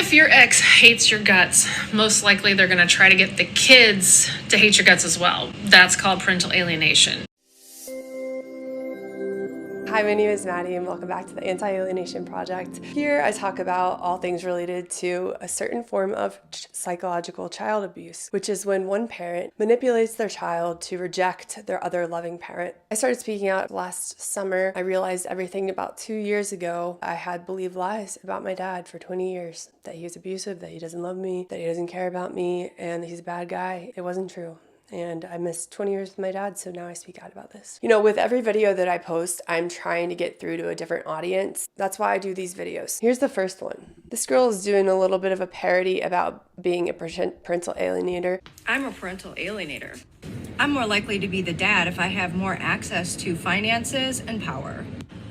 If your ex hates your guts, most likely they're going to try to get the kids to hate your guts as well. That's called parental alienation. Hi, my name is Maddie and welcome back to the Anti-Alienation Project. Here I talk about all things related to a certain form of psychological child abuse, which is when one parent manipulates their child to reject their other loving parent. I started speaking out last summer. I realized everything about 2 years ago. I had believed lies about my dad for 20 years, that he was abusive, that he doesn't love me, that he doesn't care about me, and that he's a bad guy. It wasn't true. And I missed 20 years with my dad, so now I speak out about this. You know, with every video that I post, I'm trying to get through to a different audience. That's why I do these videos. Here's the first one. This girl is doing a little bit of a parody about being a parental alienator. I'm a parental alienator. I'm more likely to be the dad if I have more access to finances and power.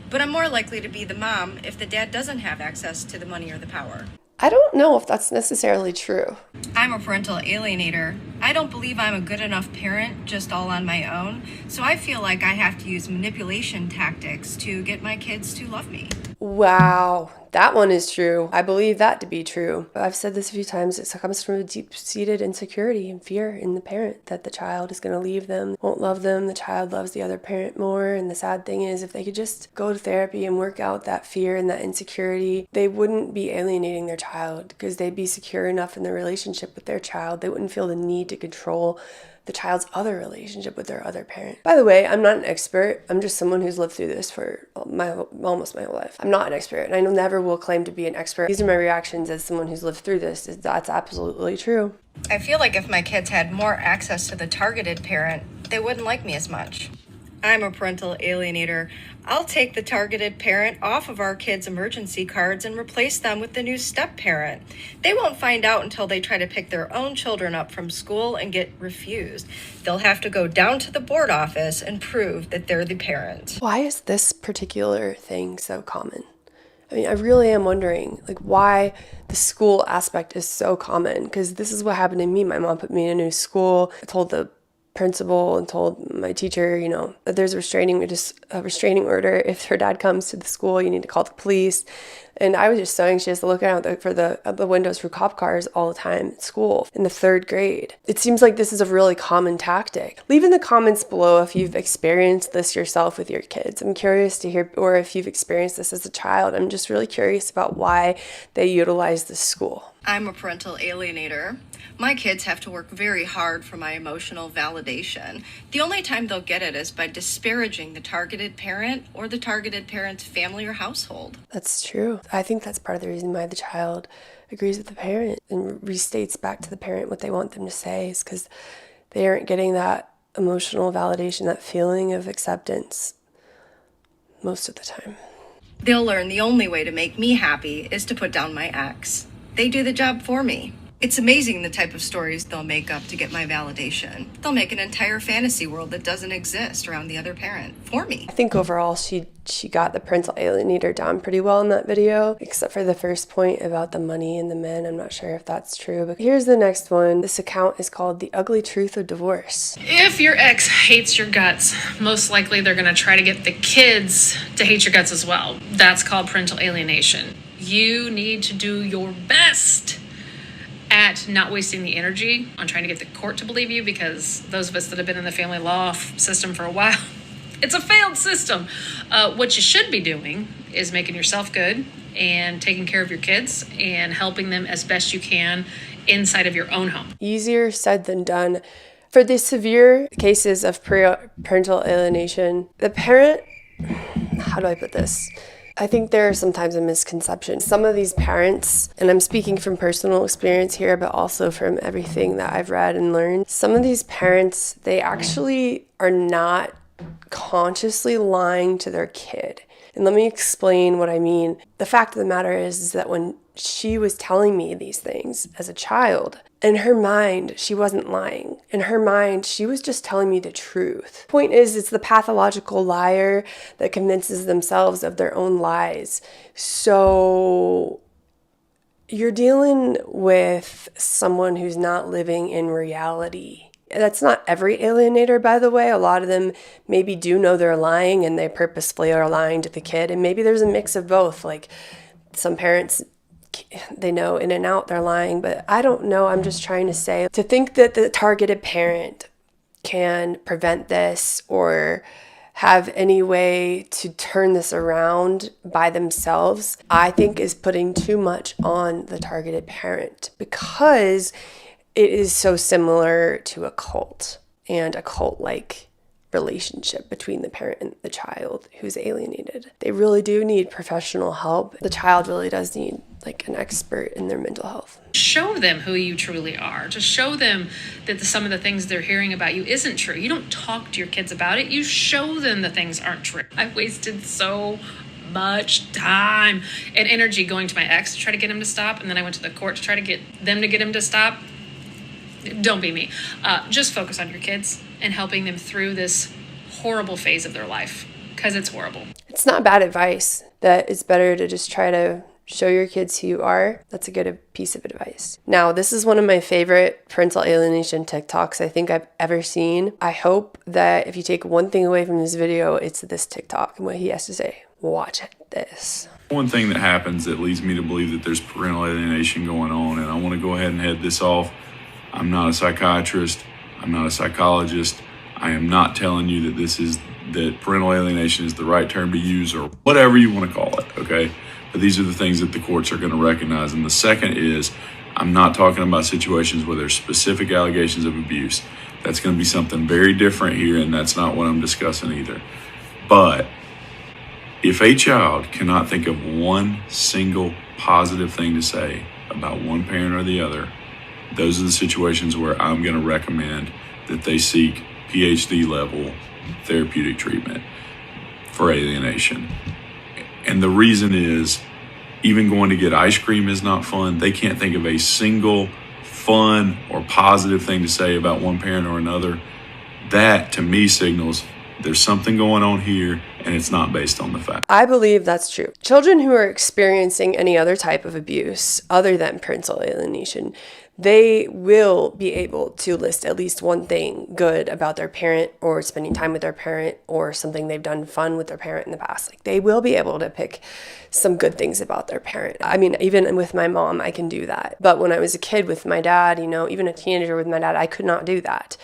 But I'm more likely to be the mom if the dad doesn't have access to the money or the power. I don't know if that's necessarily true. I'm a parental alienator. I don't believe I'm a good enough parent just all on my own, so I feel like I have to use manipulation tactics to get my kids to love me. Wow, that one is true. I believe that to be true. I've said this a few times. It comes from a deep-seated insecurity and fear in the parent that the child is going to leave them, won't love them, the child loves the other parent more. And the sad thing is, if they could just go to therapy and work out that fear and that insecurity, they wouldn't be alienating their child because they'd be secure enough in their relationship with their child. They wouldn't feel the need to control the child's other relationship with their other parent. By the way, I'm not an expert. I'm just someone who's lived through this for almost my whole life. I'm not an expert, and I never will claim to be an expert. These are my reactions as someone who's lived through this. That's absolutely true. I feel like if my kids had more access to the targeted parent, they wouldn't like me as much. I'm a parental alienator. I'll take the targeted parent off of our kids' emergency cards and replace them with the new step parent. They won't find out until they try to pick their own children up from school and get refused. They'll have to go down to the board office and prove that they're the parent. Why is this particular thing so common? I mean, I really am wondering, like, why the school aspect is so common, because this is what happened to me. My mom put me in a new school. I told the principal and told my teacher, you know, that there's a restraining order. If her dad comes to the school, you need to call the police. And I was just so anxious to look out for the windows for cop cars all the time at school in the 3rd grade. It seems like this is a really common tactic. Leave in the comments below if you've experienced this yourself with your kids. I'm curious to hear, or if you've experienced this as a child. I'm just really curious about why they utilize this school. I'm a parental alienator. My kids have to work very hard for my emotional validation. The only time they'll get it is by disparaging the targeted parent or the targeted parent's family or household. That's true. I think that's part of the reason why the child agrees with the parent and restates back to the parent what they want them to say, is because they aren't getting that emotional validation, that feeling of acceptance most of the time. They'll learn the only way to make me happy is to put down my ex. They do the job for me. It's amazing the type of stories they'll make up to get my validation. They'll make an entire fantasy world that doesn't exist around the other parent for me. I think overall she got the parental alienator down pretty well in that video, except for the first point about the money and the men. I'm not sure if that's true, but here's the next one. This account is called The Ugly Truth of Divorce. If your ex hates your guts, most likely they're going to try to get the kids to hate your guts as well. That's called parental alienation. You need to do your best at not wasting the energy on trying to get the court to believe you, because those of us that have been in the family law system for a while, it's a failed system. What you should be doing is making yourself good and taking care of your kids and helping them as best you can inside of your own home. Easier said than done. For the severe cases of parental alienation, the parent, how do I put this? I think there are sometimes a misconception. Some of these parents, and I'm speaking from personal experience here, but also from everything that I've read and learned, some of these parents, they actually are not consciously lying to their kid. And let me explain what I mean. The fact of the matter is that when she was telling me these things as a child, in her mind, she wasn't lying. In her mind, she was just telling me the truth. Point is, it's the pathological liar that convinces themselves of their own lies. So you're dealing with someone who's not living in reality. That's not every alienator, by the way. A lot of them maybe do know they're lying and they purposefully are lying to the kid. And maybe there's a mix of both. Like some parents they know in and out they're lying, but I don't know. I'm just trying to say, to think that the targeted parent can prevent this or have any way to turn this around by themselves, I think is putting too much on the targeted parent, because it is so similar to a cult and a cult-like relationship between the parent and the child who's alienated. They really do need professional help. The child really does need like an expert in their mental health. Show them who you truly are. Just show them that some of the things they're hearing about you isn't true. You don't talk to your kids about it. You show them the things aren't true. I wasted so much time and energy going to my ex to try to get him to stop, and then I went to the court to try to get them to get him to stop. Don't be me. Just focus on your kids and helping them through this horrible phase of their life, because it's horrible. It's not bad advice that it's better to just try to show your kids who you are. That's a good piece of advice. Now, this is one of my favorite parental alienation TikToks I think I've ever seen. I hope that if you take one thing away from this video, it's this TikTok and what he has to say. Watch this. One thing that happens that leads me to believe that there's parental alienation going on, and I want to go ahead and head this off. I'm not a psychiatrist. I'm not a psychologist. I am not telling you that parental alienation is the right term to use or whatever you want to call it, okay? But these are the things that the courts are going to recognize. And the second is, I'm not talking about situations where there's specific allegations of abuse. That's going to be something very different here, and that's not what I'm discussing either. But if a child cannot think of one single positive thing to say about one parent or the other, those are the situations where I'm going to recommend that they seek PhD level therapeutic treatment for alienation. And the reason is, even going to get ice cream is not fun. They can't think of a single fun or positive thing to say about one parent or another. That, to me, signals there's something going on here, and it's not based on the fact. I believe that's true. Children who are experiencing any other type of abuse other than parental alienation, they will be able to list at least one thing good about their parent, or spending time with their parent, or something they've done fun with their parent in the past. Like, they will be able to pick some good things about their parent. I mean, even with my mom, I can do that. But when I was a kid with my dad, even a teenager with my dad, I could not do that.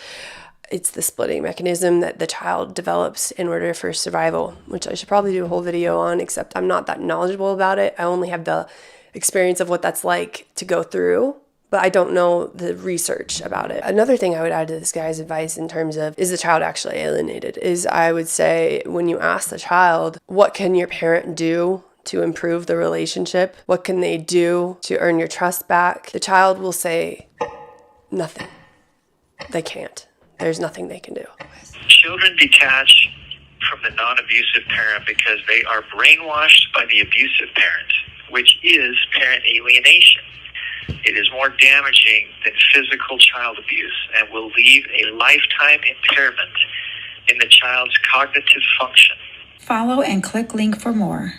It's the splitting mechanism that the child develops in order for survival, which I should probably do a whole video on, except I'm not that knowledgeable about it. I only have the experience of what that's like to go through, but I don't know the research about it. Another thing I would add to this guy's advice in terms of, is the child actually alienated, is I would say, when you ask the child, what can your parent do to improve the relationship? What can they do to earn your trust back? The child will say, nothing. They can't. There's nothing they can do. Children detach from the non-abusive parent because they are brainwashed by the abusive parent, which is parent alienation. It is more damaging than physical child abuse and will leave a lifetime impairment in the child's cognitive function. Follow and click link for more.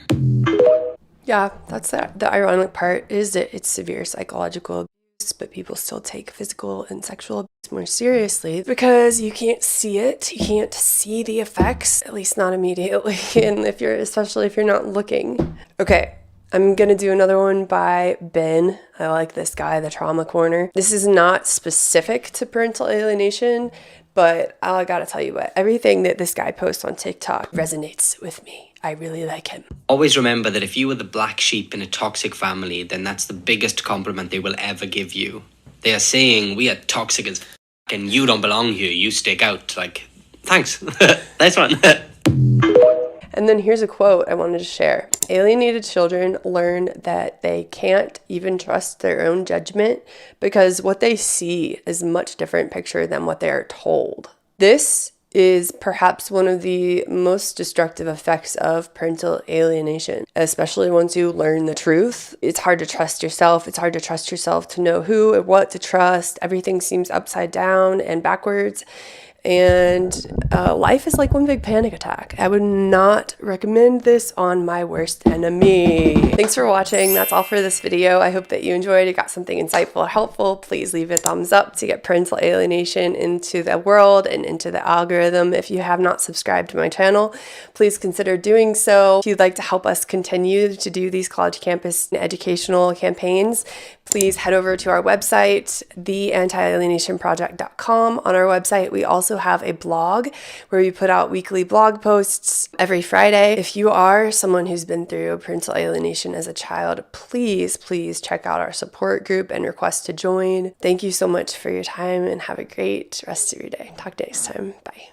Yeah, that's the ironic part, is that it's severe psychological abuse, but people still take physical and sexual abuse more seriously because you can't see it. You can't see the effects, at least not immediately, and especially if you're not looking. Okay, I'm gonna do another one by Ben. I like this guy, the Trauma Corner. This is not specific to parental alienation, but I gotta tell you what, everything that this guy posts on TikTok resonates with me. I really like him. Always remember that if you were the black sheep in a toxic family, then that's the biggest compliment they will ever give you. They are saying, we are toxic as f*** and you don't belong here, you stick out. Like, thanks. Nice one. And then here's a quote I wanted to share. Alienated children learn that they can't even trust their own judgment because what they see is a much different picture than what they are told. This is perhaps one of the most destructive effects of parental alienation, especially once you learn the truth. It's hard to trust yourself. It's hard to trust yourself to know who and what to trust. Everything seems upside down and backwards. and life is like one big panic attack. I would not recommend this on my worst enemy. Thanks for watching. That's all for this video. I hope that you enjoyed. You got something insightful or helpful. Please leave a thumbs up to get parental alienation into the world and into the algorithm. If you have not subscribed to my channel, please consider doing so. If you'd like to help us continue to do these college campus and educational campaigns, please head over to our website, theanti-alienationproject.com. On our website, we also have a blog where we put out weekly blog posts every Friday. If you are someone who's been through parental alienation as a child, please check out our support group and request to join. Thank you so much for your time and have a great rest of your day. Talk to you next time. Bye.